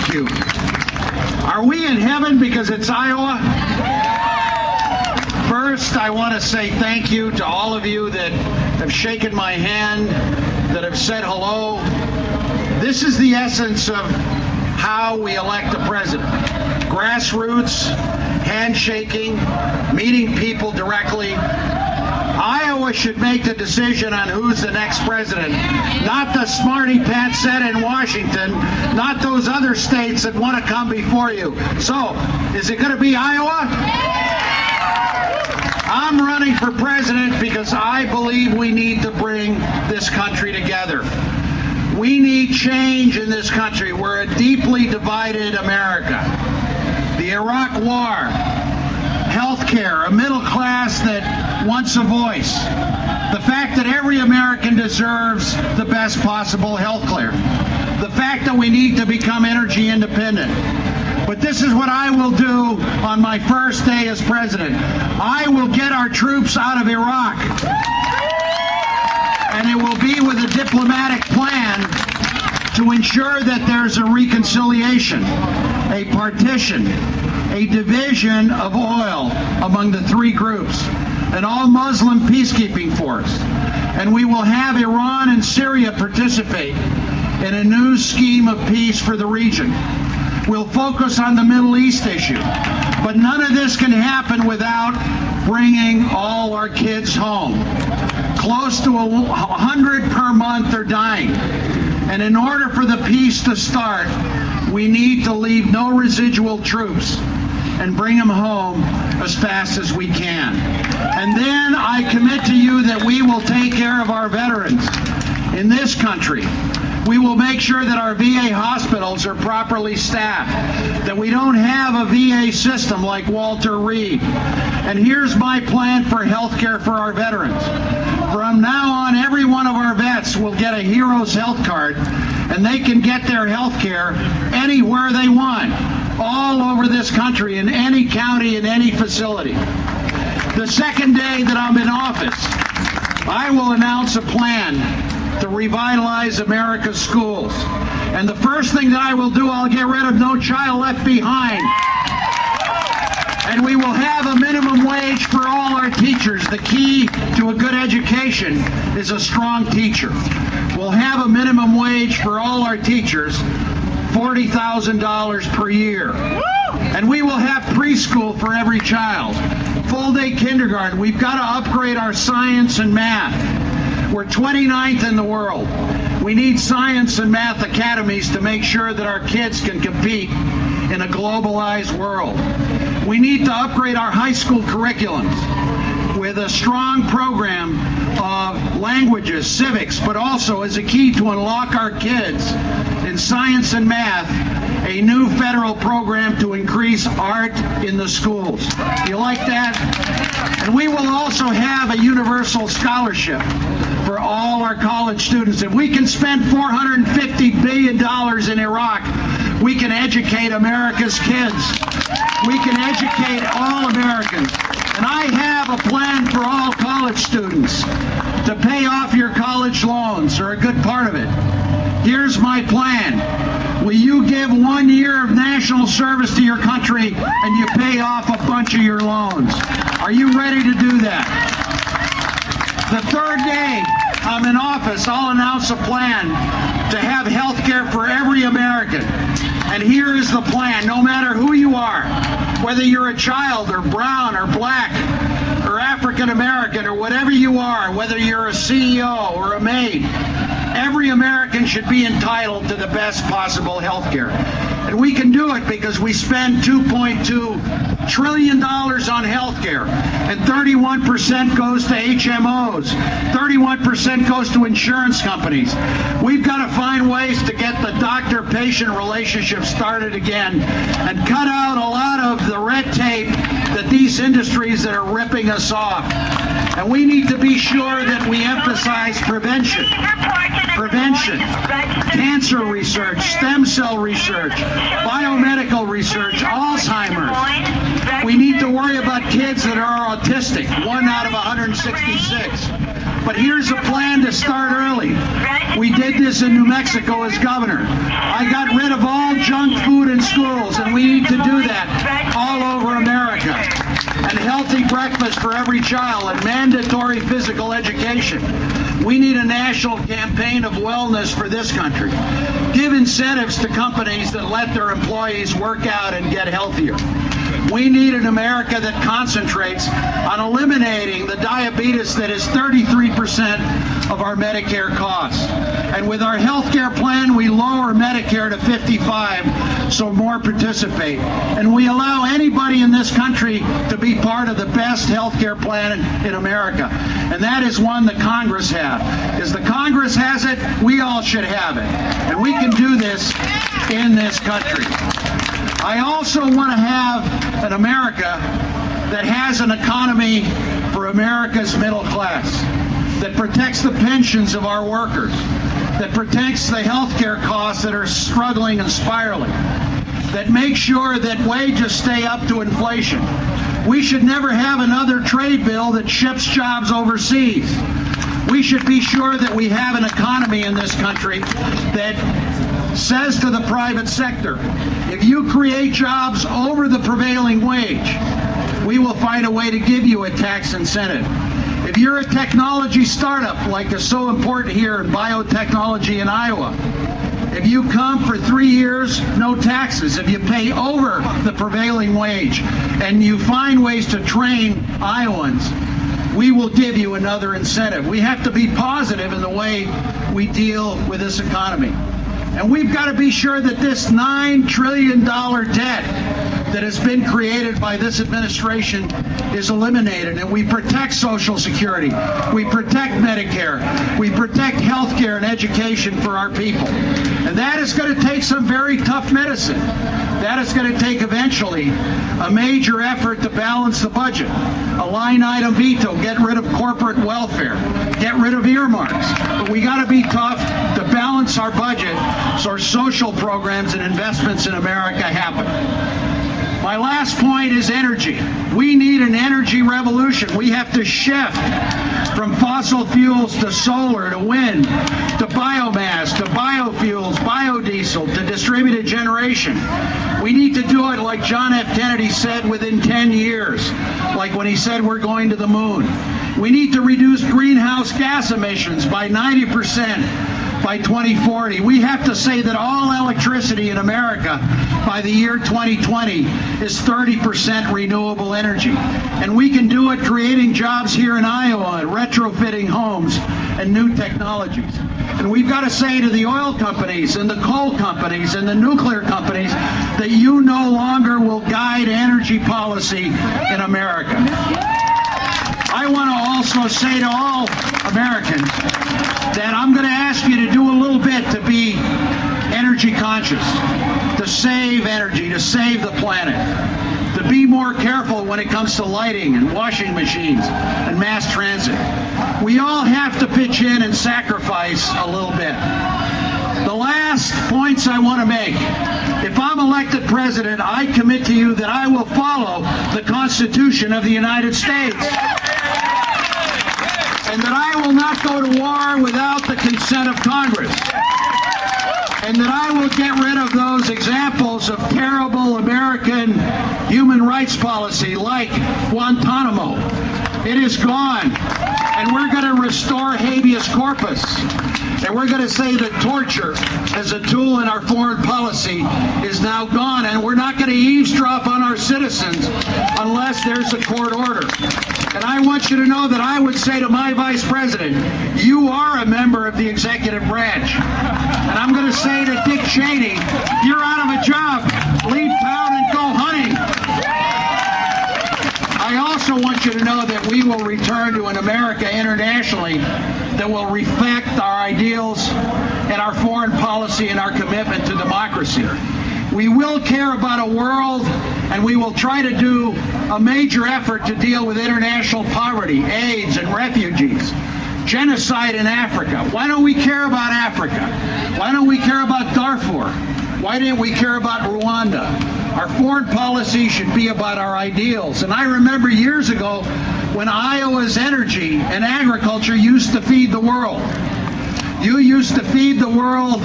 Thank you. Are we in heaven because it's Iowa? First, I want to say thank you to all of you that have shaken my hand, that have said hello. This is the essence of how we elect a president. Grassroots, handshaking, meeting people directly. Iowa should make the decision on who's the next president, not the smarty pants set in Washington, not those other states that want to come before you. So, is it going to be Iowa? I'm running for president because I believe we need to bring this country together. We need change in this country. We're a deeply divided America. The Iraq War, health care, a middle class that wants a voice, the fact that every American deserves the best possible health care, the fact that we need to become energy independent. But this is what I will do on my first day as president. I will get our troops out of Iraq. And it will be with a diplomatic plan to ensure that there's a reconciliation, a partition, a division of oil among the three groups, an all-Muslim peacekeeping force. And we will have Iran and Syria participate in a new scheme of peace for the region. We'll focus on the Middle East issue, but none of this can happen without bringing all our kids home. Close to 100 per month are dying. And in order for the peace to start, we need to leave no residual troops and bring them home as fast as we can. And then I commit to you that we will take care of our veterans in this country. We will make sure that our VA hospitals are properly staffed, that we don't have a VA system like Walter Reed. And here's my plan for health care for our veterans. From now on, every one of our vets will get a Heroes Health Card, and they can get their health care anywhere they want, all over this country, in any county, in any facility. The second day that I'm in office, I will announce a plan to revitalize America's schools. And the first thing that I will do, I'll get rid of No Child Left Behind. And we will have a minimum wage for all our teachers. The key to a good education is a strong teacher. We'll have a minimum wage for all our teachers, $40,000 per year. And we will have preschool for every child, full-day kindergarten. We've got to upgrade our science and math. We're 29th in the world. We need science and math academies to make sure that our kids can compete in a globalized world. We need to upgrade our high school curriculums with a strong program of languages, civics, but also as a key to unlock our kids in science and math, a new federal program to increase art in the schools. You like that? And we will also have a universal scholarship for all our college students. If we can spend $450 billion in Iraq, we can educate America's kids. We can educate all Americans. And I have a plan for all college students to pay off your college loans, or a good part of it. Here's my plan. Will you give 1 year of national service to your country and you pay off a bunch of your loans? Are you ready to do that? The third day I'm in office, I'll announce a plan to have health care for every American. And here is the plan. No matter who you are, whether you're a child or brown or black or African American or whatever you are, whether you're a CEO or a maid, every American should be entitled to the best possible health care. And we can do it because we spend $2.2 trillion on health care, and 31% goes to HMOs, 31% goes to insurance companies. We've got to find ways to get the doctor-patient relationship started again and cut out a lot of the red tape that these industries that are ripping us off. And we need to be sure that we emphasize prevention. Prevention. cancer research, stem cell research, biomedical research, Alzheimer's. We need to worry about kids that are autistic, 1 out of 166. But here's a plan to start early. We did this in New Mexico as governor. I got rid of all junk food in schools, and we need to do that all over America. And healthy breakfast for every child and mandatory physical education. We need a national campaign of wellness for this country. Give incentives to companies that let their employees work out and get healthier. We need an America that concentrates on eliminating the diabetes that is 33% of our Medicare costs. And with our health care plan, we lower Medicare to 55 so more participate. And we allow anybody in this country to be part of the best health care plan in America. And that is one that Congress has. As the Congress has it, we all should have it. And we can do this in this country. I also want to have an America that has an economy for America's middle class, that protects the pensions of our workers, that protects the health care costs that are struggling and spiraling, that makes sure that wages stay up to inflation. We should never have another trade bill that ships jobs overseas. We should be sure that we have an economy in this country that says to the private sector, if you create jobs over the prevailing wage, we will find a way to give you a tax incentive. If you're a technology startup, like is so important here in biotechnology in Iowa, if you come for 3 years, no taxes. If you pay over the prevailing wage and you find ways to train Iowans, we will give you another incentive. We have to be positive in the way we deal with this economy. And we've got to be sure that this $9 trillion debt that has been created by this administration is eliminated, and we protect Social Security, we protect Medicare, we protect health care and education for our people. And that is going to take some very tough medicine. That is going to take eventually a major effort to balance the budget. A line item veto, get rid of corporate welfare, get rid of earmarks. But we got to be tough to balance our budget so our social programs and investments in America happen. My last point is energy. We need an energy revolution. We have to shift from fossil fuels to solar, to wind, to biomass, to biofuels, biodiesel, to distributed generation. We need to do it like John F. Kennedy said, within 10 years, like when he said we're going to the moon. We need to reduce greenhouse gas emissions by 90% by 2040. We have to say that all electricity in America by the year 2020 is 30% renewable energy. And we can do it creating jobs here in Iowa, retrofitting homes, and new technologies. And we've got to say to the oil companies and the coal companies and the nuclear companies that you no longer will guide energy policy in America. I want to also say to all Americans that I'm going to ask you to do a little bit to be energy conscious, to save energy, to save the planet, to be more careful when it comes to lighting and washing machines and mass transit. We all have to pitch in and sacrifice a little bit. The last points I want to make. If I'm elected president, I commit to you that I will follow the Constitution of the United States. And that I will not go to war without the consent of Congress. And that I will get rid of those examples of terrible American human rights policy like Guantanamo. It is gone. And we're going to restore habeas corpus. And we're going to say that torture as a tool in our foreign policy is now gone. And we're not going to eavesdrop on our citizens unless there's a court order. And I want you to know that I would say to my vice president, you are a member of the executive branch. And I'm going to say to Dick Cheney, you're out of a job. Leave town and go hunting. I also want you to know that we will return to an America internationally that will reflect our ideals and our foreign policy and our commitment to democracy. We will care about a world, and we will try to do a major effort to deal with international poverty, AIDS, and refugees. genocide in Africa. Why don't we care about Africa? Why don't we care about Darfur? Why didn't we care about Rwanda? Our foreign policy should be about our ideals. And I remember years ago when Iowa's energy and agriculture used to feed the world. You used to feed the world